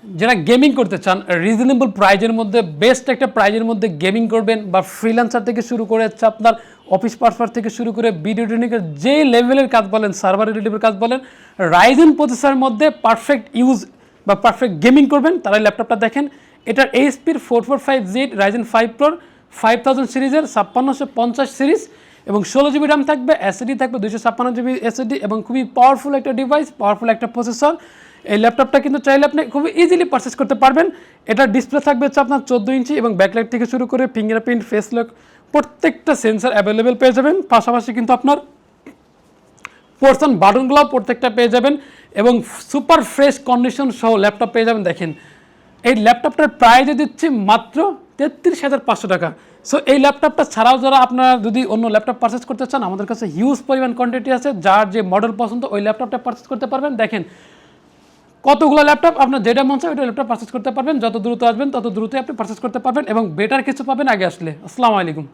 যারা গেমিং করতে চান রিজনেবল প্রাইজের মধ্যে বেস্ট একটা প্রাইজের মধ্যে গেমিং করবেন বা ফ্রিল্যান্সার থেকে শুরু করে হচ্ছে আপনার অফিস পারপাস থেকে শুরু করে ভিডিও এডিটিংয়ের যে লেভেলের কাজ বলেন সার্ভার রিলেটেড কাজ বলেন রাইজেন প্রসেসরের মধ্যে পারফেক্ট ইউজ বা পারফেক্ট গেমিং করবেন তারা ল্যাপটপটা দেখেন। এটার এইচপির 445Z রাইজেন 5 প্রোর 5000 সিরিজের 5650 সিরিজ এবং 16 GB র্যাম থাকবে, এসএসডি থাকবে 256 GB এসএসডি এবং খুবই পাওয়ারফুল একটা ডিভাইস, পাওয়ারফুল একটা প্রসেসর। এই ল্যাপটপটা কিন্তু চাইলে আপনি খুবই ইজিলি পারচেস করতে পারবেন। এটার ডিসপ্লে থাকবে হচ্ছে আপনার 14 ইঞ্চি এবং ব্যাকলাইট থেকে শুরু করে ফিঙ্গারপ্রিন্ট, ফেস লক প্রত্যেকটা সেন্সর অ্যাভেলেবেল পেয়ে যাবেন। পাশাপাশি কিন্তু আপনার পোর্শন বাটনগুলো প্রত্যেকটা পেয়ে যাবেন এবং সুপার ফ্রেশ কন্ডিশন সহ ল্যাপটপ পেয়ে যাবেন। দেখেন এই ল্যাপটপটার প্রাইসে দিচ্ছি মাত্র 33,500 টাকা। সো এই ল্যাপটপটা ছাড়াও যারা আপনারা যদি অন্য ল্যাপটপ পারচেস করতে চান আমাদের কাছে হিউজ পরিমাণ কোয়ান্টিটি আছে, যার যে মডেল পছন্দ ওই ল্যাপটপটা পারচেস করতে পারবেন। দেখেন কতগুলো ল্যাপটপ আপনার যেটা মন চায় ওইটা ল্যাপটপ পারচেস করতে পারবেন। যত দ্রুত আসবেন তত দ্রুতই আপনি পারচেস করতে পারবেন এবং বেটার কিছু পাবেন আগে আসলে। আসসালামু আলাইকুম।